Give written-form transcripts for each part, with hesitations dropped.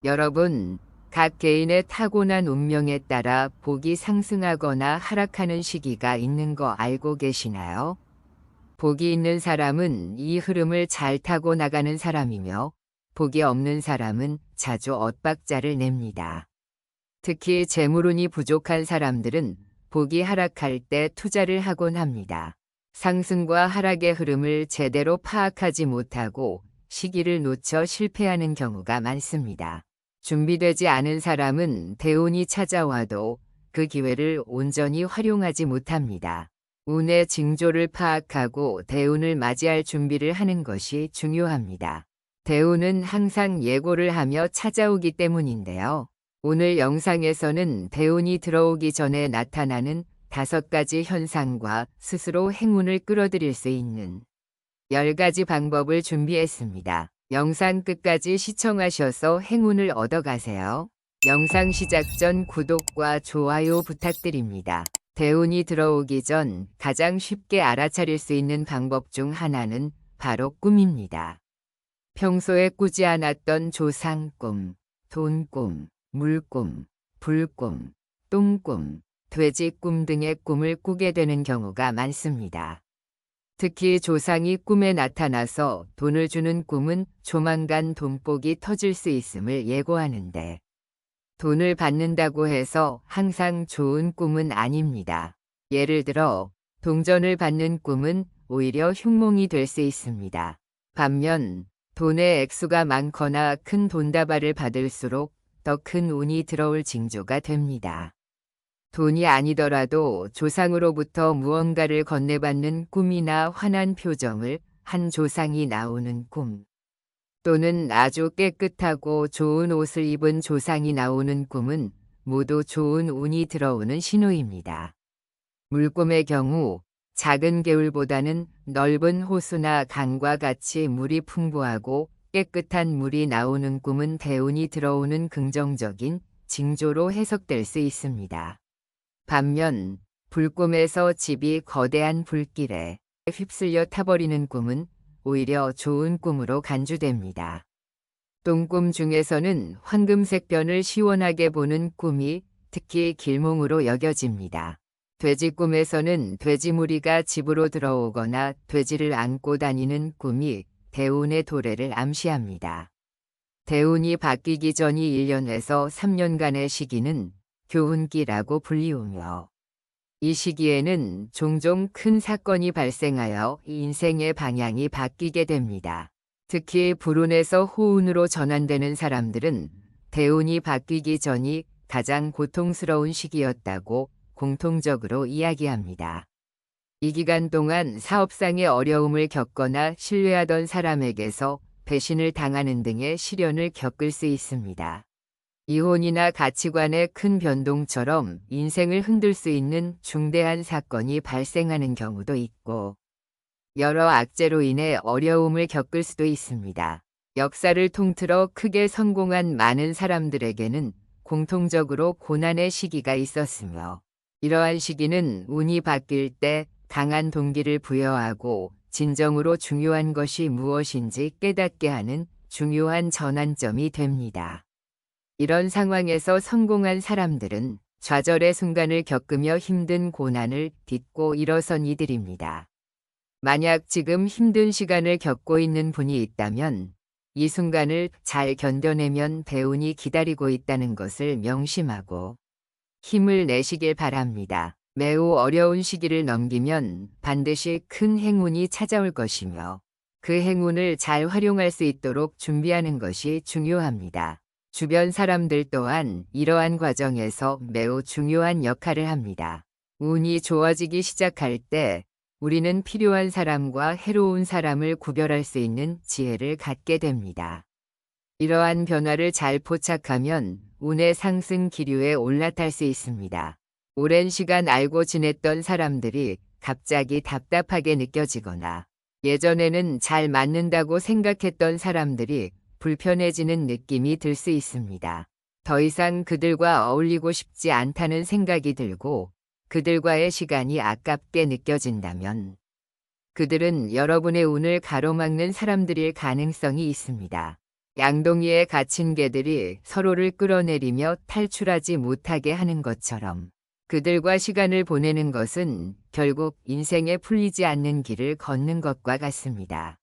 여러분, 각 개인의 타고난 운명에 따라 복이 상승하거나 하락하는 시기가 있는 거 알고 계시나요? 복이 있는 사람은 이 흐름을 잘 타고 나가는 사람이며, 복이 없는 사람은 자주 엇박자를 냅니다. 특히 재물운이 부족한 사람들은 복이 하락할 때 투자를 하곤 합니다. 상승과 하락의 흐름을 제대로 파악하지 못하고 시기를 놓쳐 실패하는 경우가 많습니다. 준비되지 않은 사람은 대운이 찾아와도 그 기회를 온전히 활용하지 못합니다. 운의 징조를 파악하고 대운을 맞이할 준비를 하는 것이 중요합니다. 대운은 항상 예고를 하며 찾아오기 때문인데요. 오늘 영상에서는 대운이 들어오기 전에 나타나는 5가지 현상과 스스로 행운을 끌어들일 수 있는 10가지 방법을 준비했습니다. 영상 끝까지 시청하셔서 행운을 얻어가세요. 영상 시작 전 구독과 좋아요 부탁드립니다. 대운이 들어오기 전 가장 쉽게 알아차릴 수 있는 방법 중 하나는 바로 꿈입니다. 평소에 꾸지 않았던 조상꿈, 돈꿈, 물꿈, 불꿈, 똥꿈, 돼지꿈 등의 꿈을 꾸게 되는 경우가 많습니다. 특히 조상이 꿈에 나타나서 돈을 주는 꿈은 조만간 돈복이 터질 수 있음을 예고하는데, 돈을 받는다고 해서 항상 좋은 꿈은 아닙니다. 예를 들어 동전을 받는 꿈은 오히려 흉몽이 될 수 있습니다. 반면 돈의 액수가 많거나 큰 돈다발을 받을수록 더 큰 운이 들어올 징조가 됩니다. 돈이 아니더라도 조상으로부터 무언가를 건네받는 꿈이나 환한 표정을 한 조상이 나오는 꿈, 또는 아주 깨끗하고 좋은 옷을 입은 조상이 나오는 꿈은 모두 좋은 운이 들어오는 신호입니다. 물꿈의 경우 작은 개울보다는 넓은 호수나 강과 같이 물이 풍부하고 깨끗한 물이 나오는 꿈은 대운이 들어오는 긍정적인 징조로 해석될 수 있습니다. 반면 불꿈에서 집이 거대한 불길에 휩쓸려 타버리는 꿈은 오히려 좋은 꿈으로 간주됩니다. 똥꿈 중에서는 황금색 변을 시원하게 보는 꿈이 특히 길몽으로 여겨집니다. 돼지꿈에서는 돼지무리가 집으로 들어오거나 돼지를 안고 다니는 꿈이 대운의 도래를 암시합니다. 대운이 바뀌기 전이 1년에서 3년간의 시기는 교훈기라고 불리우며, 이 시기에는 종종 큰 사건이 발생하여 인생의 방향이 바뀌게 됩니다. 특히 불운에서 호운으로 전환되는 사람들은 대운이 바뀌기 전이 가장 고통스러운 시기였다고 공통적으로 이야기합니다. 이 기간 동안 사업상의 어려움을 겪거나 신뢰하던 사람에게서 배신을 당하는 등의 시련을 겪을 수 있습니다. 이혼이나 가치관의 큰 변동처럼 인생을 흔들 수 있는 중대한 사건이 발생하는 경우도 있고, 여러 악재로 인해 어려움을 겪을 수도 있습니다. 역사를 통틀어 크게 성공한 많은 사람들에게는 공통적으로 고난의 시기가 있었으며, 이러한 시기는 운이 바뀔 때 강한 동기를 부여하고 진정으로 중요한 것이 무엇인지 깨닫게 하는 중요한 전환점이 됩니다. 이런 상황에서 성공한 사람들은 좌절의 순간을 겪으며 힘든 고난을 딛고 일어선 이들입니다. 만약 지금 힘든 시간을 겪고 있는 분이 있다면 이 순간을 잘 견뎌내면 대운이 기다리고 있다는 것을 명심하고 힘을 내시길 바랍니다. 매우 어려운 시기를 넘기면 반드시 큰 행운이 찾아올 것이며, 그 행운을 잘 활용할 수 있도록 준비하는 것이 중요합니다. 주변 사람들 또한 이러한 과정에서 매우 중요한 역할을 합니다. 운이 좋아지기 시작할 때 우리는 필요한 사람과 해로운 사람을 구별할 수 있는 지혜를 갖게 됩니다. 이러한 변화를 잘 포착하면 운의 상승 기류에 올라탈 수 있습니다. 오랜 시간 알고 지냈던 사람들이 갑자기 답답하게 느껴지거나, 예전에는 잘 맞는다고 생각했던 사람들이 불편해지는 느낌이 들 수 있습니다. 더 이상 그들과 어울리고 싶지 않다는 생각이 들고 그들과의 시간이 아깝게 느껴진다면 그들은 여러분의 운을 가로막는 사람들일 가능성이 있습니다. 양동이에 갇힌 개들이 서로를 끌어내리며 탈출하지 못하게 하는 것처럼 그들과 시간을 보내는 것은 결국 인생에 풀리지 않는 길을 걷는 것과 같습니다.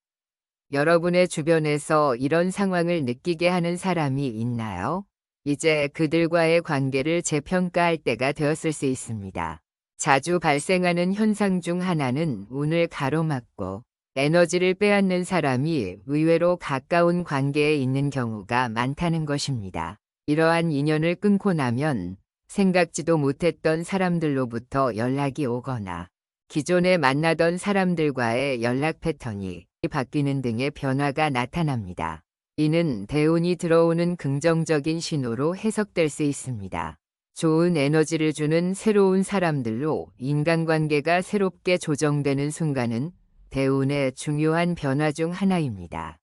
여러분의 주변에서 이런 상황을 느끼게 하는 사람이 있나요? 이제 그들과의 관계를 재평가할 때가 되었을 수 있습니다. 자주 발생하는 현상 중 하나는 운을 가로막고 에너지를 빼앗는 사람이 의외로 가까운 관계에 있는 경우가 많다는 것입니다. 이러한 인연을 끊고 나면 생각지도 못했던 사람들로부터 연락이 오거나 기존에 만나던 사람들과의 연락 패턴이 바뀌는 등의 변화가 나타납니다. 이는 대운이 들어오는 긍정적인 신호로 해석될 수 있습니다. 좋은 에너지를 주는 새로운 사람들로 인간관계가 새롭게 조정되는 순간은 대운의 중요한 변화 중 하나입니다.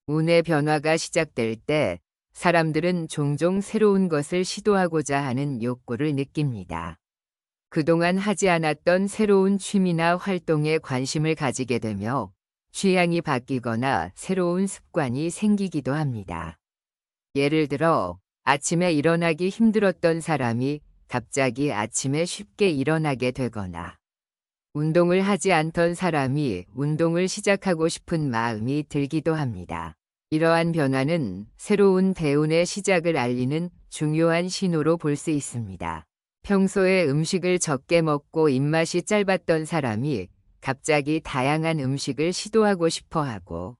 운의 변화가 시작될 때 사람들은 종종 새로운 것을 시도하고자 하는 욕구를 느낍니다. 그동안 하지 않았던 새로운 취미나 활동에 관심을 가지게 되며 취향이 바뀌거나 새로운 습관이 생기기도 합니다. 예를 들어 아침에 일어나기 힘들었던 사람이 갑자기 아침에 쉽게 일어나게 되거나 운동을 하지 않던 사람이 운동을 시작하고 싶은 마음이 들기도 합니다. 이러한 변화는 새로운 대운의 시작을 알리는 중요한 신호로 볼 수 있습니다. 평소에 음식을 적게 먹고 입맛이 짧았던 사람이 갑자기 다양한 음식을 시도하고 싶어 하고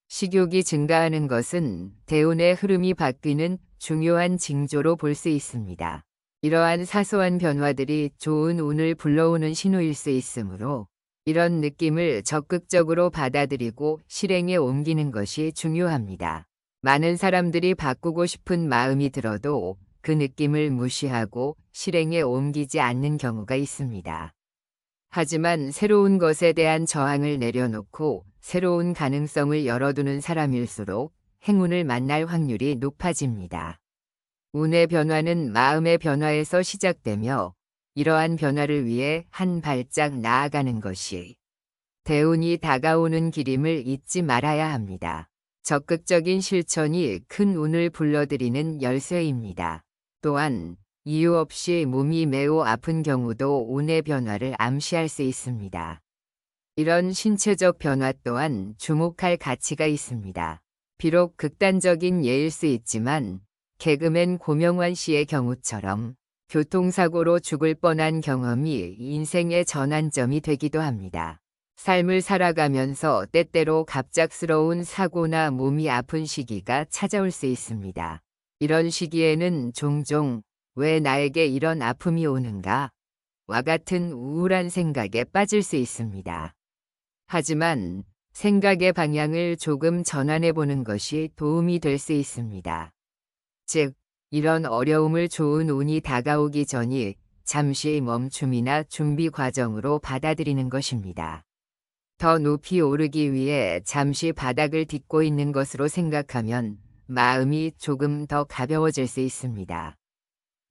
식욕이 증가하는 것은 대운의 흐름이 바뀌는 중요한 징조로 볼 수 있습니다. 이러한 사소한 변화들이 좋은 운을 불러오는 신호일 수 있으므로 이런 느낌을 적극적으로 받아들이고 실행에 옮기는 것이 중요합니다. 많은 사람들이 바꾸고 싶은 마음이 들어도 그 느낌을 무시하고 실행에 옮기지 않는 경우가 있습니다. 하지만 새로운 것에 대한 저항을 내려놓고 새로운 가능성을 열어두는 사람일수록 행운을 만날 확률이 높아집니다. 운의 변화는 마음의 변화에서 시작되며 이러한 변화를 위해 한 발짝 나아가는 것이 대운이 다가오는 길임을 잊지 말아야 합니다. 적극적인 실천이 큰 운을 불러들이는 열쇠입니다. 또한 이유 없이 몸이 매우 아픈 경우도 운의 변화를 암시할 수 있습니다. 이런 신체적 변화 또한 주목할 가치가 있습니다. 비록 극단적인 예일 수 있지만 개그맨 고명환 씨의 경우처럼 교통사고로 죽을 뻔한 경험이 인생의 전환점이 되기도 합니다. 삶을 살아가면서 때때로 갑작스러운 사고나 몸이 아픈 시기가 찾아올 수 있습니다. 이런 시기에는 종종 왜 나에게 이런 아픔이 오는가? 와 같은 우울한 생각에 빠질 수 있습니다. 하지만 생각의 방향을 조금 전환해 보는 것이 도움이 될 수 있습니다. 즉, 이런 어려움을 좋은 운이 다가오기 전이 잠시 멈춤이나 준비 과정으로 받아들이는 것입니다. 더 높이 오르기 위해 잠시 바닥을 딛고 있는 것으로 생각하면 마음이 조금 더 가벼워질 수 있습니다.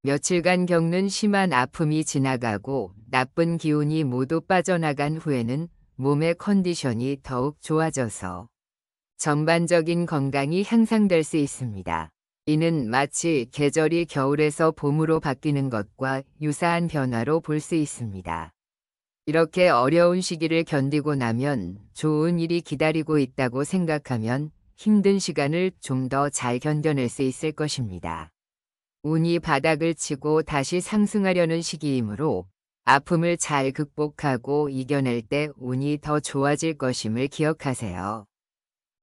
며칠간 겪는 심한 아픔이 지나가고 나쁜 기운이 모두 빠져나간 후에는 몸의 컨디션이 더욱 좋아져서 전반적인 건강이 향상될 수 있습니다. 이는 마치 계절이 겨울에서 봄으로 바뀌는 것과 유사한 변화로 볼 수 있습니다. 이렇게 어려운 시기를 견디고 나면 좋은 일이 기다리고 있다고 생각하면 힘든 시간을 좀 더 잘 견뎌낼 수 있을 것입니다. 운이 바닥을 치고 다시 상승하려는 시기이므로 아픔을 잘 극복하고 이겨낼 때 운이 더 좋아질 것임을 기억하세요.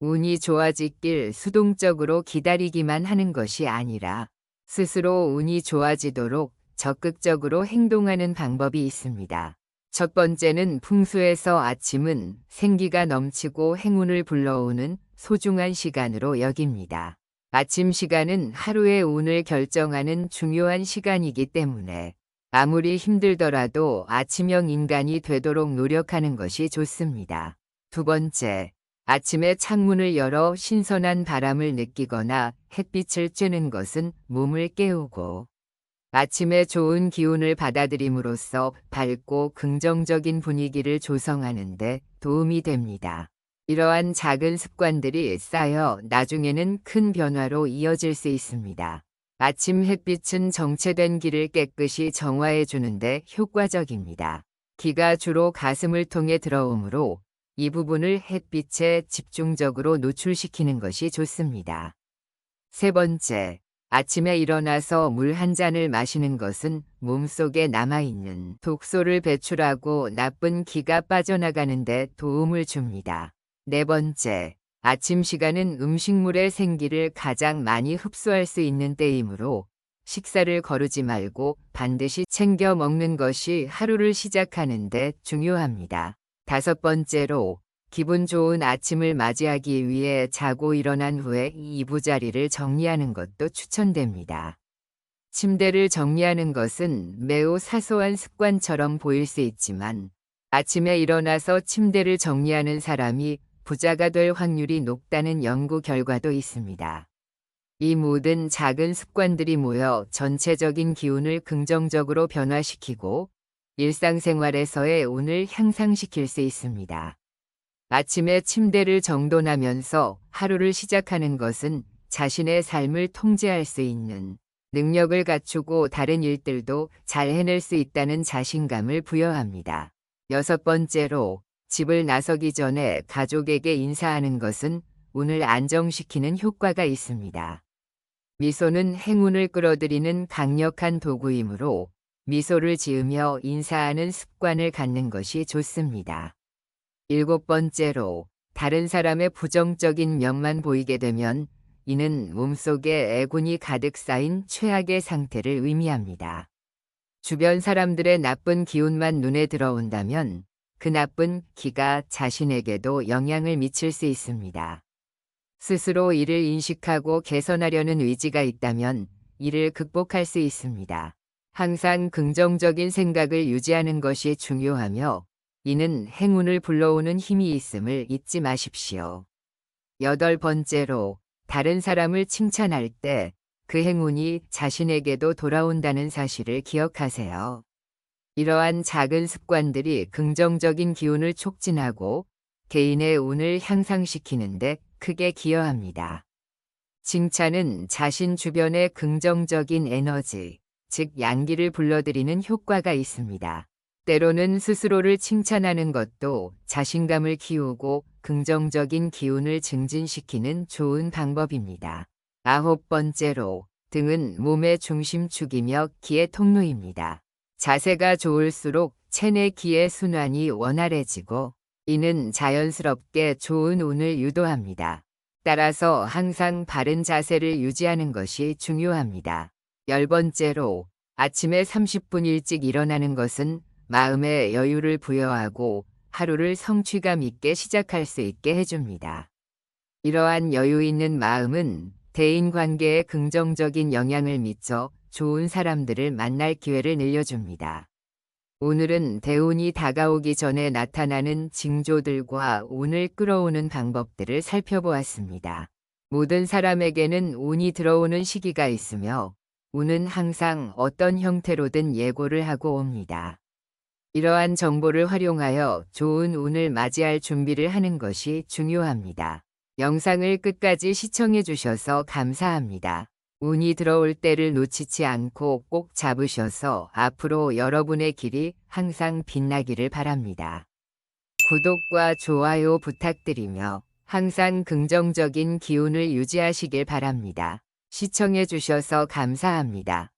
운이 좋아지길 수동적으로 기다리기만 하는 것이 아니라 스스로 운이 좋아지도록 적극적으로 행동하는 방법이 있습니다. 첫 번째는 풍수에서 아침은 생기가 넘치고 행운을 불러오는 소중한 시간으로 여깁니다. 아침 시간은 하루의 운을 결정하는 중요한 시간이기 때문에 아무리 힘들더라도 아침형 인간이 되도록 노력하는 것이 좋습니다. 두 번째, 아침에 창문을 열어 신선한 바람을 느끼거나 햇빛을 쬐는 것은 몸을 깨우고 아침에 좋은 기운을 받아들임으로써 밝고 긍정적인 분위기를 조성하는 데 도움이 됩니다. 이러한 작은 습관들이 쌓여 나중에는 큰 변화로 이어질 수 있습니다. 아침 햇빛은 정체된 기를 깨끗이 정화해 주는데 효과적입니다. 기가 주로 가슴을 통해 들어오므로 이 부분을 햇빛에 집중적으로 노출시키는 것이 좋습니다. 세 번째, 아침에 일어나서 물 한 잔을 마시는 것은 몸속에 남아있는 독소를 배출하고 나쁜 기가 빠져나가는 데 도움을 줍니다. 네 번째, 아침 시간은 음식물의 생기를 가장 많이 흡수할 수 있는 때이므로 식사를 거르지 말고 반드시 챙겨 먹는 것이 하루를 시작하는 데 중요합니다. 다섯 번째로, 기분 좋은 아침을 맞이하기 위해 자고 일어난 후에 이부자리를 정리하는 것도 추천됩니다. 침대를 정리하는 것은 매우 사소한 습관처럼 보일 수 있지만 아침에 일어나서 침대를 정리하는 사람이 부자가 될 확률이 높다는 연구 결과도 있습니다. 이 모든 작은 습관들이 모여 전체적인 기운을 긍정적으로 변화시키고 일상생활에서의 운을 향상시킬 수 있습니다. 아침에 침대를 정돈하면서 하루를 시작하는 것은 자신의 삶을 통제할 수 있는 능력을 갖추고 다른 일들도 잘 해낼 수 있다는 자신감을 부여합니다. 여섯 번째로, 집을 나서기 전에 가족에게 인사하는 것은 운을 안정시키는 효과가 있습니다. 미소는 행운을 끌어들이는 강력한 도구이므로 미소를 지으며 인사하는 습관을 갖는 것이 좋습니다. 일곱 번째로, 다른 사람의 부정적인 면만 보이게 되면 이는 몸속에 애군이 가득 쌓인 최악의 상태를 의미합니다. 주변 사람들의 나쁜 기운만 눈에 들어온다면 그 나쁜 기가 자신에게도 영향을 미칠 수 있습니다. 스스로 이를 인식하고 개선하려는 의지가 있다면 이를 극복할 수 있습니다. 항상 긍정적인 생각을 유지하는 것이 중요하며 이는 행운을 불러오는 힘이 있음을 잊지 마십시오. 여덟 번째로, 다른 사람을 칭찬할 때 그 행운이 자신에게도 돌아온다는 사실을 기억하세요. 이러한 작은 습관들이 긍정적인 기운을 촉진하고 개인의 운을 향상시키는 데 크게 기여합니다. 칭찬은 자신 주변의 긍정적인 에너지, 즉 양기를 불러들이는 효과가 있습니다. 때로는 스스로를 칭찬하는 것도 자신감을 키우고 긍정적인 기운을 증진시키는 좋은 방법입니다. 아홉 번째로, 등은 몸의 중심축이며 기의 통로입니다. 자세가 좋을수록 체내 기의 순환이 원활해지고 이는 자연스럽게 좋은 운을 유도합니다. 따라서 항상 바른 자세를 유지하는 것이 중요합니다. 열 번째로, 아침에 30분 일찍 일어나는 것은 마음에 여유를 부여하고 하루를 성취감 있게 시작할 수 있게 해줍니다. 이러한 여유 있는 마음은 대인관계에 긍정적인 영향을 미쳐 좋은 사람들을 만날 기회를 늘려줍니다. 오늘은 대운이 다가오기 전에 나타나는 징조들과 운을 끌어오는 방법들을 살펴보았습니다. 모든 사람에게는 운이 들어오는 시기가 있으며 운은 항상 어떤 형태로든 예고를 하고 옵니다. 이러한 정보를 활용하여 좋은 운을 맞이할 준비를 하는 것이 중요합니다. 영상을 끝까지 시청해 주셔서 감사합니다. 운이 들어올 때를 놓치지 않고 꼭 잡으셔서 앞으로 여러분의 길이 항상 빛나기를 바랍니다. 구독과 좋아요 부탁드리며 항상 긍정적인 기운을 유지하시길 바랍니다. 시청해 주셔서 감사합니다.